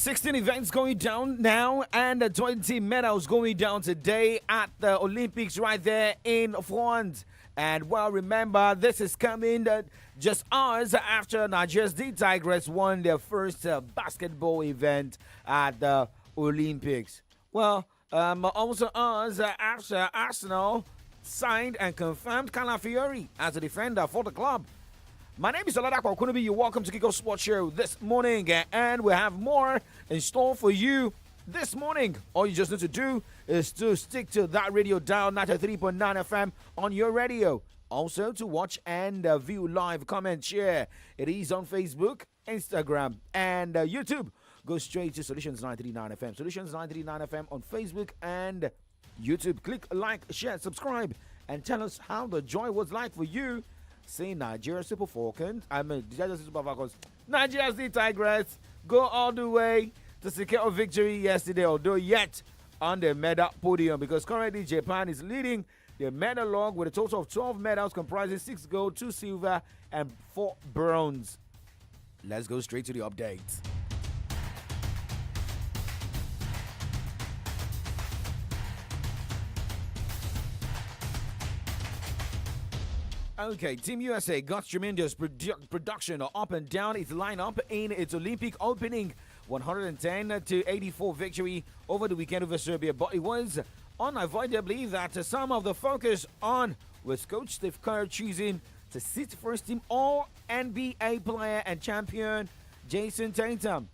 16 events going down now and 20 medals going down today at the Olympics right there in France. And well, remember, this is coming just hours after Nigeria's D Tigress won their first basketball event at the Olympics. Well, also hours after Arsenal signed and confirmed Calafiori as a defender for the club. My name is Oladapo Okunubi. You're welcome to Kiko Sports Show this morning, and we have more in store for you this morning. All you just need to do is to stick to that radio dial 93.9 FM on your radio. Also to watch and view live, comment, share. It is on Facebook, Instagram, and YouTube. Go straight to Solutions 939 FM. Solutions 939 FM on Facebook and YouTube. Click like, share, subscribe, and tell us how the joy was like for you. Say Nigeria Super Falcons. Nigeria Super Falcons. Nigeria City Tigress go all the way to secure a victory yesterday, although yet on the medal podium, because currently Japan is leading the medal log with a total of 12 medals comprising 6 gold, 2 silver, and 4 bronze. Let's go straight to the updates. Okay, Team USA got tremendous production up and down its lineup in its Olympic opening 110-84 victory over the weekend over Serbia. But it was unavoidably that some of the focus on was Coach Steve Kerr choosing to sit first team All-NBA player and champion Jason Tatum.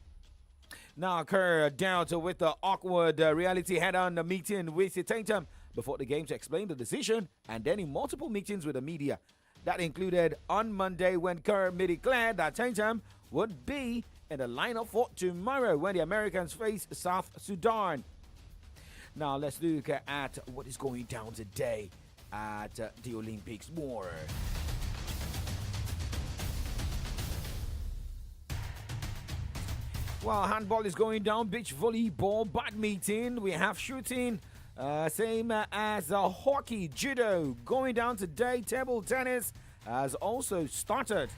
Now Kerr dealt with the awkward reality head-on meeting with Tatum before the game to explain the decision, and then in multiple meetings with the media. That included on Monday when Kerr made it clear that Tatum would be in the lineup for tomorrow when the Americans face South Sudan. Now let's look at what is going down today at the Olympics more. Well, handball is going down, beach volleyball, badminton, we have shooting, same as hockey, judo going down today. Table tennis has also started.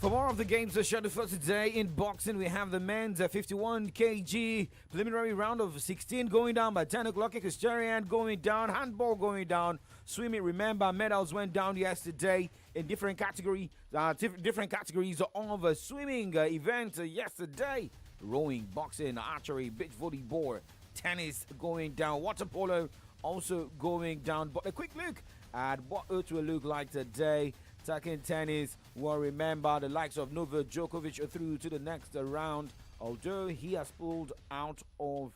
For more of the games scheduled for today, in boxing, we have the men's 51 kg preliminary round of 16 going down by 10 o'clock. Equestrian going down, handball going down, swimming. Remember, medals went down yesterday in different categories of swimming events yesterday. Rowing, boxing, archery, beach volleyball, tennis going down, water polo also going down. But a quick look at what it will look like today. Talking tennis, well, remember the likes of Novak Djokovic are through to the next round, although he has pulled out of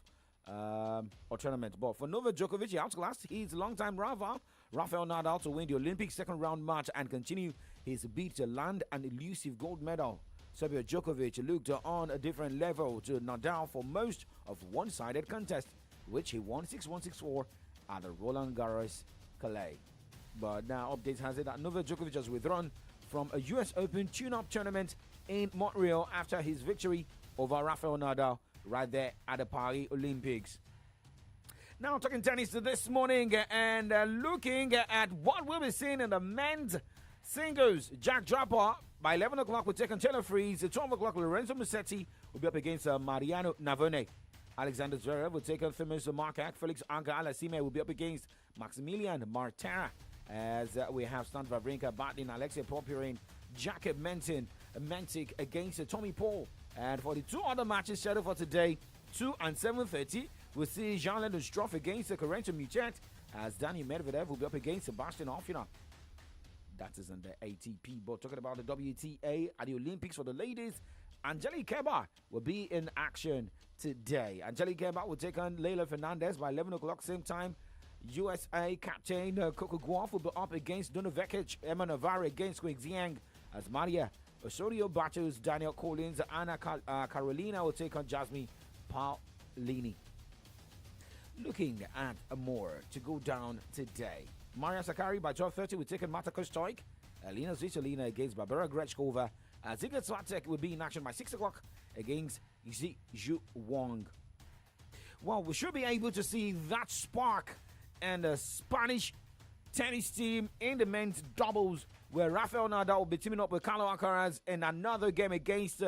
a tournament. But for Novak Djokovic, he outclassed his longtime rival, Rafael Nadal, to win the Olympic second round match and continue his bid to land an elusive gold medal. Sergio Djokovic looked on a different level to Nadal for most of one-sided contest, which he won 6-1, 6-4 at the Roland Garros Calais. But now updates has it that Novak Djokovic has withdrawn from a US Open tune-up tournament in Montreal after his victory over Rafael Nadal right there at the Paris Olympics. Now talking tennis this morning and looking at what we'll be seeing in the men's singles. Jack Draper by 11 o'clock will take on Taylor Fritz. At 12 o'clock, Lorenzo Musetti will be up against Mariano Navone. Alexander Zverev will take on famous Markak. Felix Auger-Aliassime will be up against Maximilian Martera. As we have Stan Wawrinka battling Alexei Popyrin, Jakob Mentic against Tommy Paul. And for the two other matches scheduled for today, 2 and 7:30, We'll see Jean-Leonard Struff against Corentin Mutet, as Daniel Medvedev will be up against Sebastian Offiner. That is on the ATP. But talking about the WTA at the Olympics for the ladies, Angelique Kerber will be in action today. Angelique Kerber will take on Leylah Fernandez by 11 o'clock, same time. USA captain Coco Gauff will be up against Donna Vekic. Emma Navarro against Quing Zhang, as Maria Osorio battles Daniel Collins. Anna Carolina will take on Jasmine Paolini. Looking at more to go down today. Maria Sakkari by 12:30 will take on Marta Kostoik. Elena Svitolina against Barbara Grechkova. Ziga Swiatek will be in action by 6 o'clock against Zhu Wang. Well, we should be able to see that spark and the Spanish tennis team in the men's doubles, where Rafael Nadal will be teaming up with Carlo Alcaraz in another game against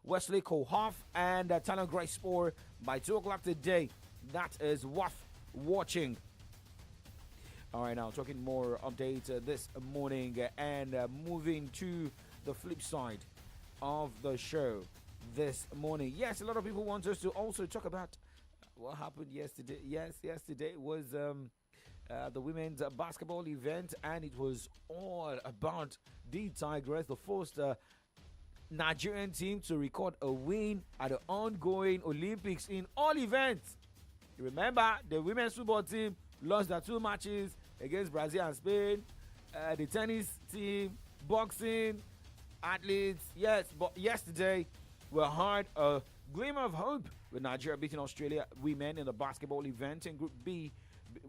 Wesley Koolhof and Talon Gracespor by 2 o'clock today. That is worth watching. All right, now talking more updates this morning and moving to the flip side of the show this morning. Yes, a lot of people want us to also talk about what happened yesterday. Yes, yesterday was the women's basketball event, and it was all about the Tigers, the first Nigerian team to record a win at the ongoing Olympics in all events. You remember, the women's football team lost their 2 matches against Brazil and Spain. The tennis team, boxing, athletes, yes, but yesterday we had a glimmer of hope with Nigeria beating Australia women in the basketball event in Group B,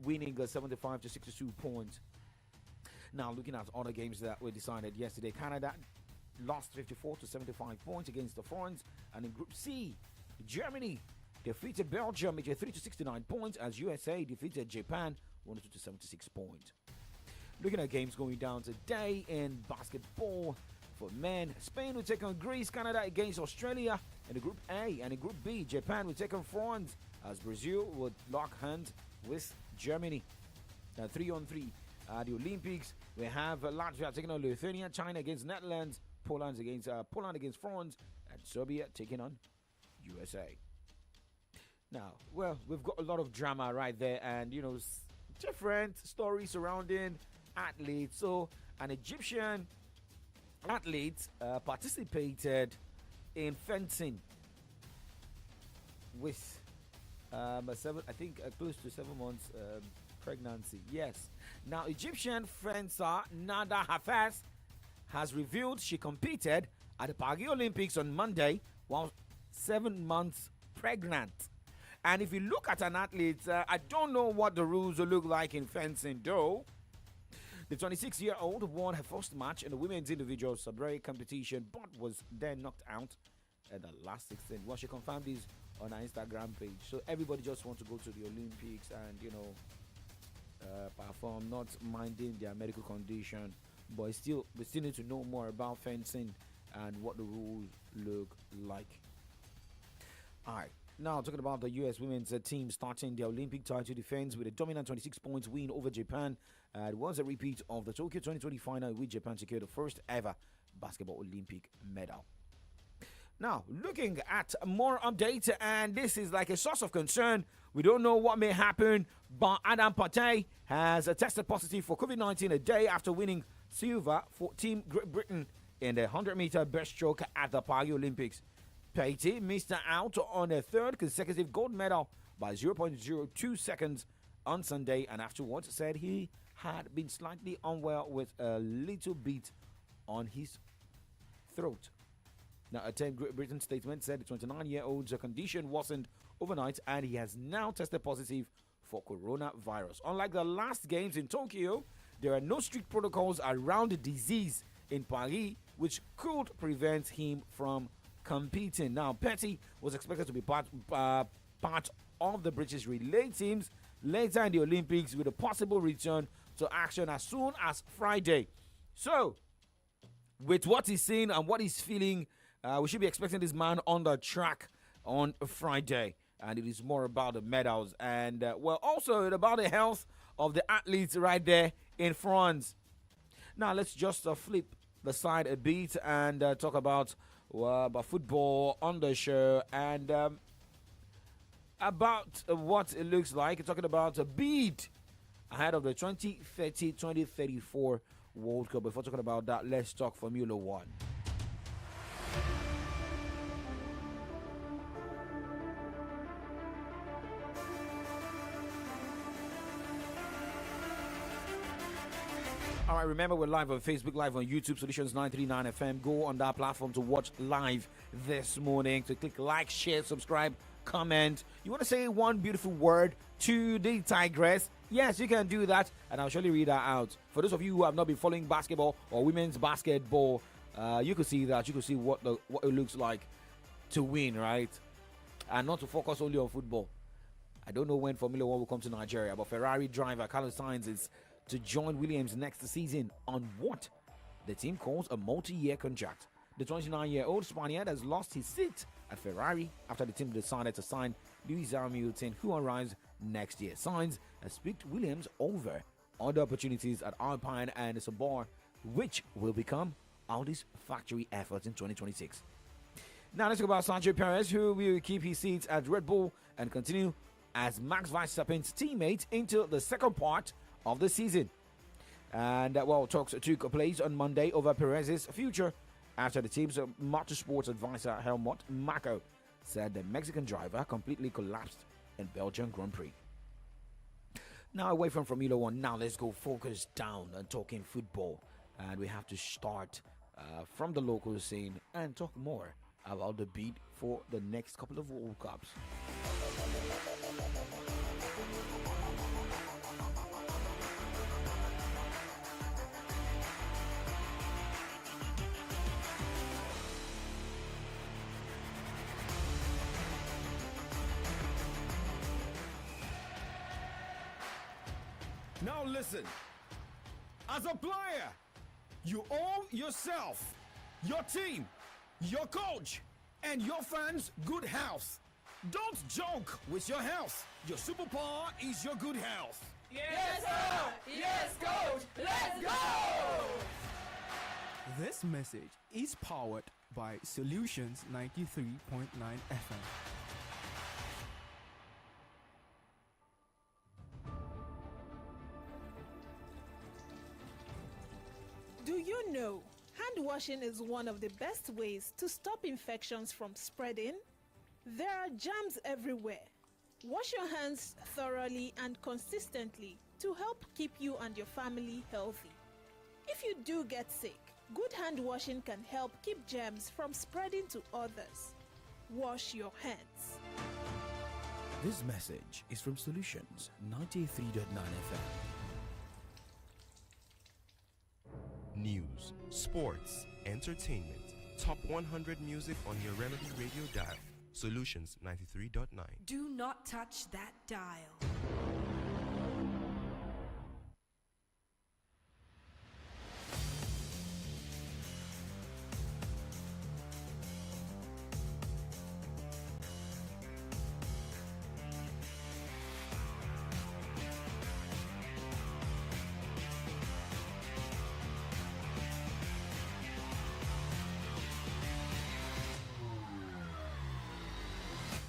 winning 75 to 62 points. Now, looking at other games that were decided yesterday, Canada lost 54 to 75 points against the France, and in Group C, Germany defeated Belgium 83 to 69 points, as USA defeated Japan 102 to 76 points. Looking at games going down today in basketball for men, Spain will take on Greece, Canada against Australia in the Group A, and in Group B, Japan will take on France, as Brazil will lock hands with Germany. 3-on-3 at the Olympics, we have Latvia taking on Lithuania, China against Netherlands, Poland against France, and Serbia taking on USA. Now, well, we've got a lot of drama right there, and different stories surrounding athletes. So, an Egyptian athlete participated in fencing with close to 7 months pregnancy. Yes. Now, Egyptian fencer Nada Hafez has revealed she competed at the Paris Olympics on Monday while 7 months pregnant. And if you look at an athlete, I don't know what the rules will look like in fencing, though. The 26-year-old won her first match in the women's individual sabre competition, but was then knocked out at the last 16. Well, she confirmed this on her Instagram page. So everybody just wants to go to the Olympics and, perform, not minding their medical condition. But we still need to know more about fencing and what the rules look like. All right. Now, talking about the U.S. women's team starting their Olympic title defense with a dominant 26 points win over Japan. It was a repeat of the Tokyo 2020 final, in which Japan secured the first ever basketball Olympic medal. Now, looking at more updates, and this is like a source of concern. We don't know what may happen, but Adam Partey has tested positive for COVID-19 a day after winning silver for Team Great Britain in the 100-meter breaststroke at the Paris Olympics. Partey missed out on a third consecutive gold medal by 0.02 seconds on Sunday, and afterwards said he had been slightly unwell with a little bit on his throat. Now, a Team Great Britain statement said the 29-year-old's condition worsened overnight, and he has now tested positive for coronavirus. Unlike the last games in Tokyo, there are no strict protocols around the disease in Paris, which could prevent him from competing. Now, Partey was expected to be part of the British relay teams later in the Olympics, with a possible return to action as soon as Friday. So, with what he's seeing and what he's feeling, we should be expecting this man on the track on Friday. And it is more about the medals and, also about the health of the athletes right there in France. Now, let's just flip the side a bit and talk about football on the show. And about what it looks like. Talking about a bid ahead of the 2030-2034 World Cup. Before talking about that, let's talk Formula One. All right, remember we're live on Facebook, live on YouTube, Solutions 939 FM. Go on that platform to watch live this morning. To click like, share, subscribe, comment. You want to say one beautiful word to the Tigress? Yes, you can do that, and I'll surely read that out. For those of you who have not been following basketball or women's basketball, you could see that. You could see what it looks like to win, right? And not to focus only on football. I don't know when Formula One will come to Nigeria, but Ferrari driver Carlos Sainz is to join Williams next season on what the team calls a multi-year contract. The 29-year-old Spaniard has lost his seat at Ferrari after the team decided to sign Lewis Hamilton, who arrives next year. Sainz has picked Williams over other opportunities at Alpine and Sauber, which will become Audi's factory efforts in 2026. Now let's talk about Sergio Perez, who will keep his seat at Red Bull and continue as Max Verstappen's teammate into the second part of the season. And talks took place on Monday over Perez's future after the team's motorsports advisor Helmut Marko said the Mexican driver completely collapsed in Belgian Grand Prix. Now away from Formula One, now let's go focus down on talking football, and we have to start from the local scene and talk more about the bid for the next couple of World Cups. Now listen, as a player, you owe yourself, your team, your coach, and your fans good health. Don't joke with your health. Your superpower is your good health. Yes, sir! Yes, coach! Let's go! This message is powered by Solutions 93.9 FM. Do you know hand washing is one of the best ways to stop infections from spreading? There are germs everywhere. Wash your hands thoroughly and consistently to help keep you and your family healthy. If you do get sick, good hand washing can help keep germs from spreading to others. Wash your hands. This message is from Solutions 93.9 FM. News, sports, entertainment, top 100 music on your Remedy Radio dial. Solutions 93.9. Do not touch that dial.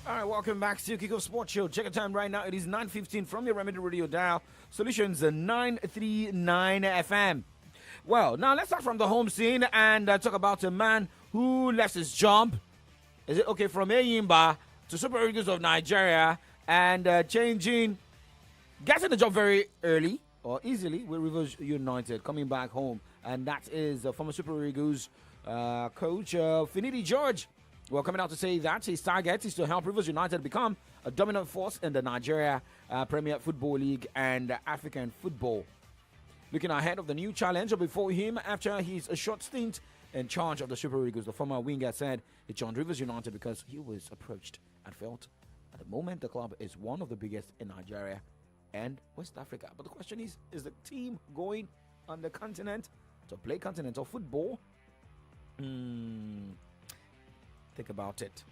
All right, welcome back to Kickoff Sports Show. Check the time right now. It is 9:15 from your Remedy Radio dial. Solutions 939 FM. Well, now let's start from the home scene and talk about a man who left his job. Is it okay from Ayimba to Super Eagles of Nigeria and getting the job very early or easily with Rivers United, coming back home, and that is former Super Eagles coach Finidi George. Well, coming out to say that his target is to help Rivers United become a dominant force in the Nigeria Premier Football League and African football. Looking ahead of the new challenge before him after his short stint in charge of the Super Eagles, the former winger said he joined Rivers United because he was approached and felt at the moment the club is one of the biggest in Nigeria and West Africa. But the question is the team going on the continent to play continental football? Think about it.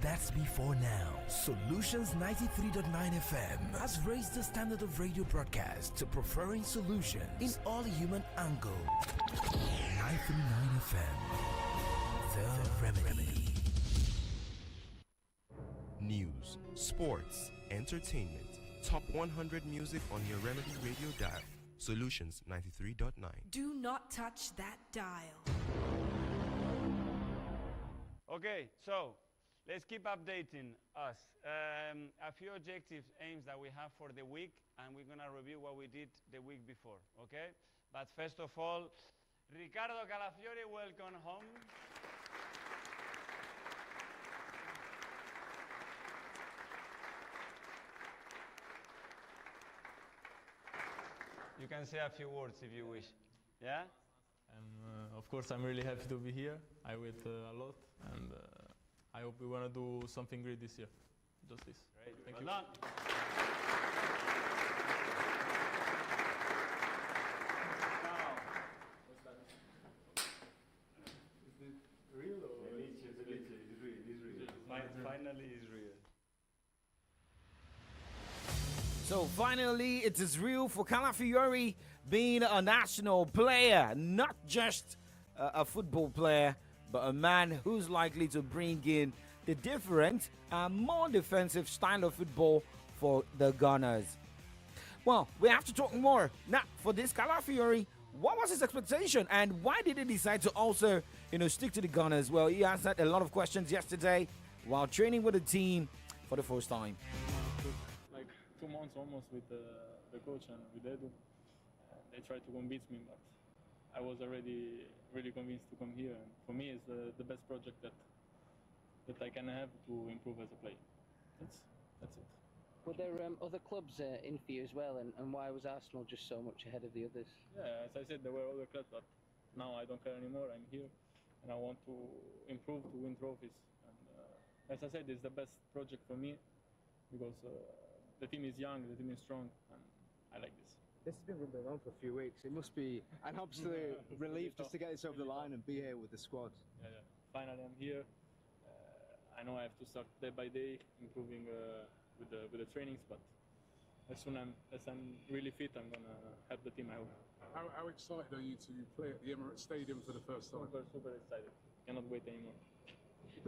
that's before now. Solutions 93.9 FM has raised the standard of radio broadcast to preferring solutions in all human angle. 939 FM, the remedy. News, sports, entertainment, top 100 music on your Remedy Radio dial. Solutions 93.9. Do not touch that dial. Okay, so let's keep updating us. A few objectives, aims that we have for the week, and we're gonna review what we did the week before, okay? But first of all, Ricardo Calafiori, welcome home. You can say a few words if you wish. Yeah? And of course, I'm really happy to be here. I wait a lot, and I hope we want to do something great this year. Just this. Great. Thank Well you. done. Now, Is it real or finally it's real. So finally, it is real for Calafiori being a national player, not just a football player, but a man who's likely to bring in the different and more defensive style of football for the Gunners. Well, we have to talk more. Now, for this Calafiori, what was his expectation and why did he decide to also, stick to the Gunners? Well, he answered a lot of questions yesterday while training with the team for the first time. like 2 months almost with the coach and with Edu. They tried to convince me, but I was already really convinced to come here. And for me, it's the best project that I can have to improve as a player. That's it. Were there other clubs in for you as well, and why was Arsenal just so much ahead of the others? Yeah, as I said, there were other clubs, but now I don't care anymore. I'm here, and I want to improve to win trophies. And as I said, it's the best project for me because the team is young, the team is strong, and I like this. This has been going on for a few weeks. It must be an absolute relief just to get this over the line and be here with the squad. Yeah. Finally, I'm here. I know I have to start day by day, improving with the trainings, but as I'm really fit, I'm gonna help the team. I hope. How excited are you to play at the Emirates Stadium for the first time? Super excited. Cannot wait anymore.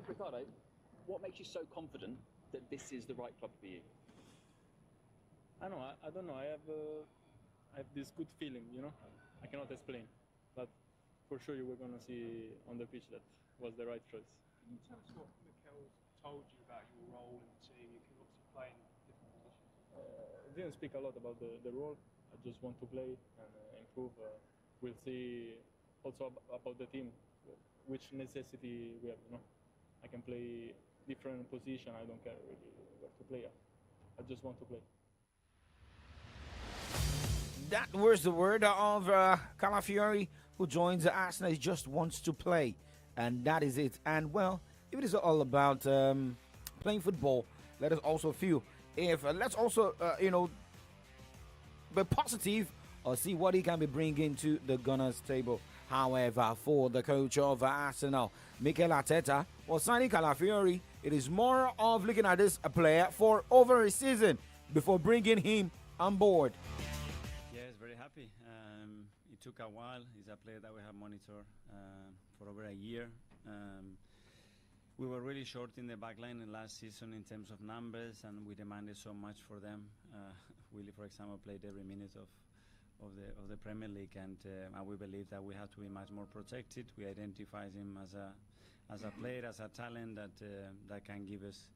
Ricardo, what makes you so confident that this is the right club for you? I know. I don't know. I have this good feeling. I cannot explain, but for sure you were gonna see on the pitch that was the right choice. Can you tell us what Mikel's told you about your role in the team? You can obviously play in different positions. I didn't speak a lot about the role. I just want to play and improve. We'll see also about the team, which necessity we have. I can play different position. I don't care really where to play. I just want to play. That was the word of Calafiori, who joins Arsenal. He just wants to play, and that is it. And well, if it is all about playing football, let us also feel if let's also be positive or see what he can be bringing to the Gunners table. However, for the coach of Arsenal, Mikel Arteta, or signing Calafiori, it is more of looking at this player for over a season before bringing him on board. Yes, very happy. It took a while. He's a player that we have monitored for over a year. We were really short in the back line in last season in terms of numbers, and we demanded so much for them. Willie, for example, played every minute of the Premier League, and we believe that we have to be much more protected. We identified him as a player, as a talent that can give us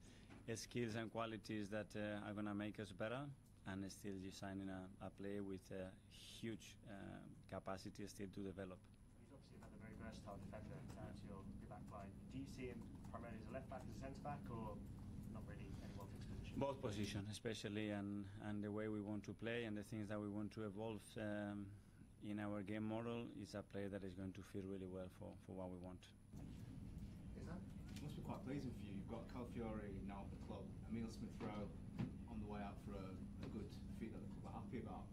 skills and qualities that are going to make us better, and still just signing a player with huge capacity still to develop. He's obviously another very versatile defender to your back line. Do you see him primarily as a left back, as a centre back, or not really any one fixed position? Both positions, especially, and the way we want to play and the things that we want to evolve in our game model is a player that is going to fit really well for what we want. It must be quite pleasing for you. You've got Calafiori now at the club, Emile Smith-Rowe on the way out for a good feat that the club are happy about.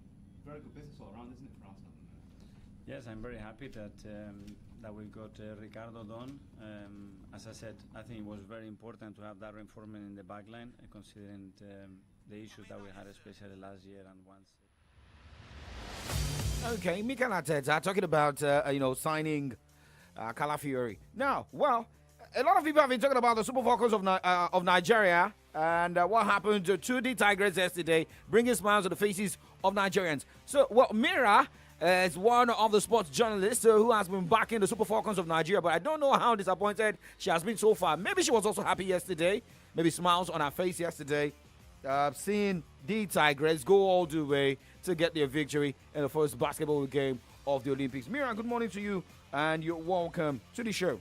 Very good business all around, isn't it, for Arsenal? Yes, I'm very happy that that we got Ricardo done. As I said, I think it was very important to have that reinforcement in the back line, considering the issues that we had, especially last year and once. Okay, Mikel Arteta talking about signing Calafiori. Now, well, a lot of people have been talking about the Super Falcons of Nigeria and what happened to the Tigers yesterday, bringing smiles to the faces of Nigerians. So, well, Mira is one of the sports journalists who has been backing the Super Falcons of Nigeria, but I don't know how disappointed she has been so far. Maybe she was also happy yesterday, maybe smiles on her face yesterday, seeing the Tigers go all the way to get their victory in the first basketball game of the Olympics. Mira, good morning to you, and you're welcome to the show.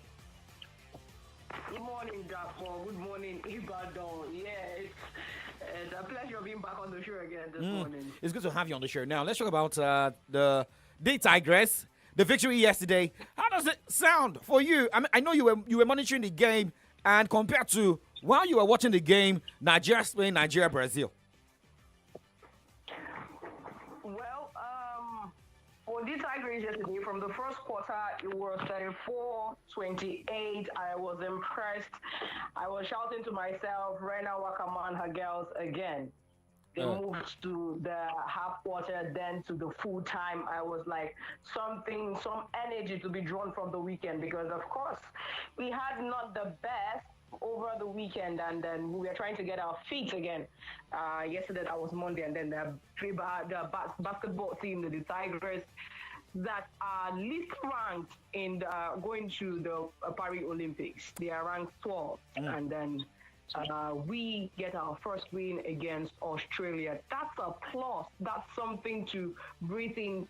Good morning, Dapo. Good morning, Ibadan. Yeah, it's a pleasure being back on the show again this morning. It's good to have you on the show. Now, let's talk about the Tigress, the victory yesterday. How does it sound for you? I mean, I know you were monitoring the game, and compared to while you were watching the game, Nigeria, Spain, Nigeria, Brazil. Well, for the Tigers yesterday, from the first quarter, it was 34-28. I was impressed. I was shouting to myself, Rena Wakaman, her girls again. They moved to the half quarter, then to the full time. I was like, some energy to be drawn from the weekend, because of course we had not the best over the weekend, and then we were trying to get our feet again. Yesterday, that was Monday, and then the basketball team, the Tigers, that are least ranked in going to the Paris Olympics. They are ranked 12th, and then we get our first win against Australia. That's a plus. That's something to breathe in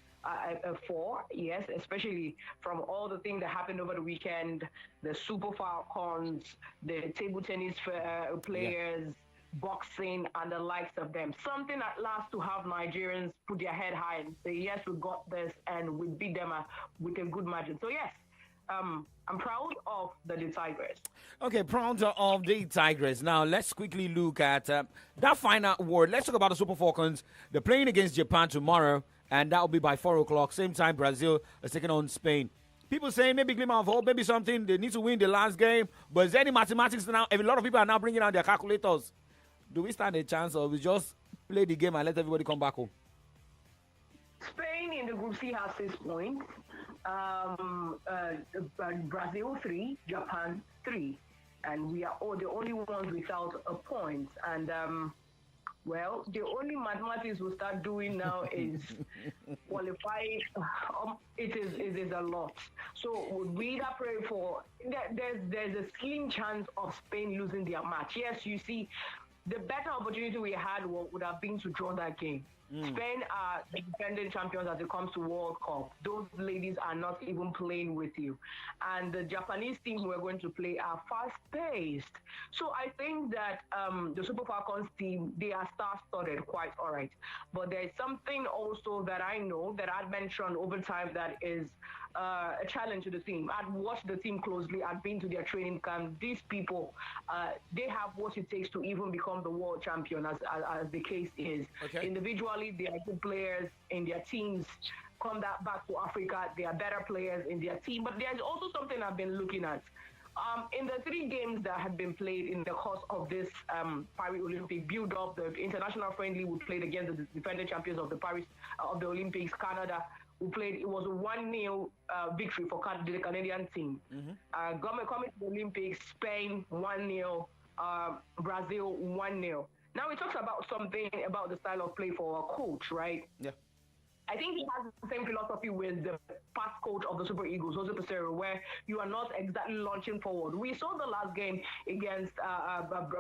for, yes, especially from all the things that happened over the weekend, the Super Falcons, the table tennis players, boxing, and the likes of them. Something at last to have Nigerians put their head high and say, yes, we got this, and we beat them with a good margin. So, yes, I'm proud of the Tigers. Okay, proud of the Tigers. Now, let's quickly look at that final word. Let's talk about the Super Falcons. They're playing against Japan tomorrow, and that will be by 4 o'clock. Same time, Brazil is taking on Spain. People saying maybe glimmer of hope, maybe something. They need to win the last game. But is there any mathematics now? A lot of people are now bringing out their calculators. Do we stand a chance, or we just play the game and let everybody come back home? Spain in the Group C has 6 points. Brazil 3, Japan 3. And we are all the only ones without a point. And well, the only mathematics we'll start doing now is qualifying. It is a lot. So we either pray for. There's a slim chance of Spain losing their match. Yes, you see, the better opportunity we had would have been to draw that game. Spain are the defending champions as it comes to World Cup. Those ladies are not even playing with you. And the Japanese team who are going to play are fast-paced. So I think that the Super Falcons team, they are star-studded quite all right. But there's something also that I know that I've mentioned over time that is a challenge to the team. I've watched the team closely. I've been to their training camp. These people, they have what it takes to even become the world champion, as the case is. Okay. Individually, they are good players in their teams. Come back to Africa, they are better players in their team. But there's also something I've been looking at. In the 3 games that had been played in the course of this Paris Olympic build-up, the international friendly we played against the defending champions of the Olympics, Canada. We played. It was a 1-0 victory for the Canadian team. Coming to the Olympics, Spain 1-0, Brazil 1-0. Now we talked about something about the style of play for our coach, right? Yeah. I think he has the same philosophy with the past coach of the Super Eagles, Jose Peseiro, where you are not exactly launching forward. We saw the last game against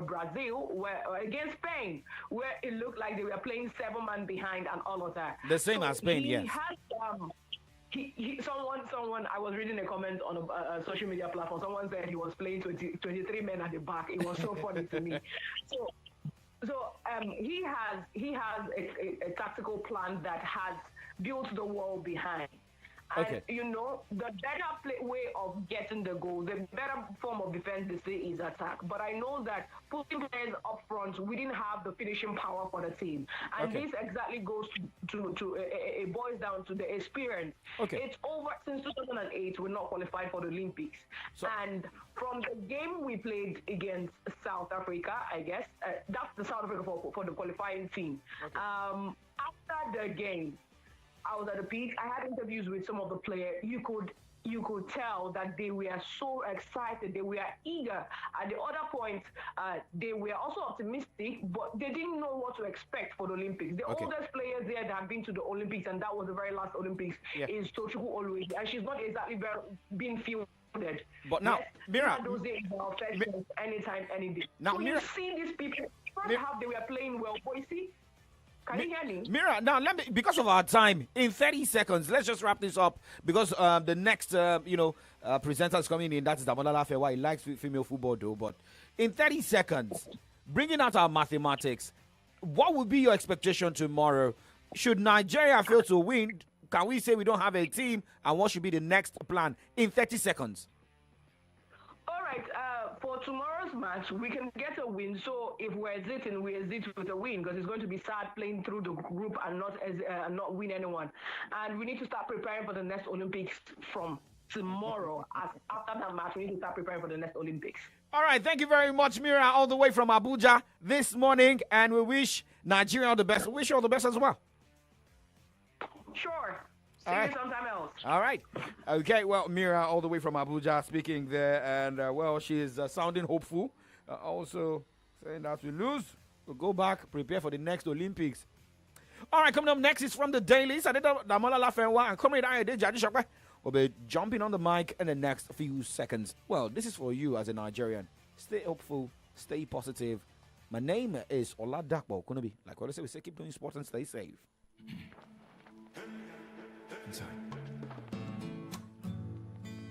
Brazil, against Spain, where it looked like they were playing 7-man behind and all of that. The same as Spain, yes. Someone, I was reading a comment on a social media platform. Someone said he was playing 23 men at the back. It was so funny to me. So he has a tactical plan that has built the wall behind. And, Okay. you know, the better way of getting the goal, the better form of defense, they say, is attack. But I know that putting players up front, we didn't have the finishing power for the team. And Okay. this exactly goes it boils down to the experience. Okay. It's over since 2008, we're not qualified for the Olympics. And from the game we played against South Africa, I guess, that's the South Africa for the qualifying team. Okay. After the game, I was at the pitch. I had interviews with some of the players. You could tell that they were so excited. They were eager. At the other point, they were also optimistic, but they didn't know what to expect for the Olympics. The oldest players there that have been to the Olympics, and that was the very last Olympics, is Tochukwu Oluwaji, and she's not exactly being fielded. But now, Mira, those days are anytime, any day. Now, so Mira, you see these people. First half they were playing well, but you see. Can you hear me? Mira, now because of our time, in 30 seconds, let's just wrap this up because the next, presenter is coming in. That is Damola LAFENWA. He likes female football, though. But in 30 seconds, bringing out our mathematics, what would be your expectation tomorrow? Should Nigeria fail to win, can we say we don't have a team? And what should be the next plan in 30 seconds? All right. For tomorrow's match, we can get a win. So if we're exiting, we exit with a win because it's going to be sad playing through the group and not win anyone. And we need to start preparing for the next Olympics from tomorrow. After that match, we need to start preparing for the next Olympics. All right. Thank you very much, Mira, all the way from Abuja this morning. And we wish Nigeria all the best. We wish you all the best as well. Sure. See you sometime else. All right. Okay, well, Mira, all the way from Abuja, speaking there. And, she is sounding hopeful. Also saying that we lose, we'll go back, prepare for the next Olympics. All right, coming up next is from the Dailies. Damola LAFENWA and comrade AYODEJI AJISOPE will be jumping on the mic in the next few seconds. Well, this is for you as a Nigerian. Stay hopeful, stay positive. My name is Oladapo Kunobi. Like what I say, we say keep doing sports and stay safe. Inside.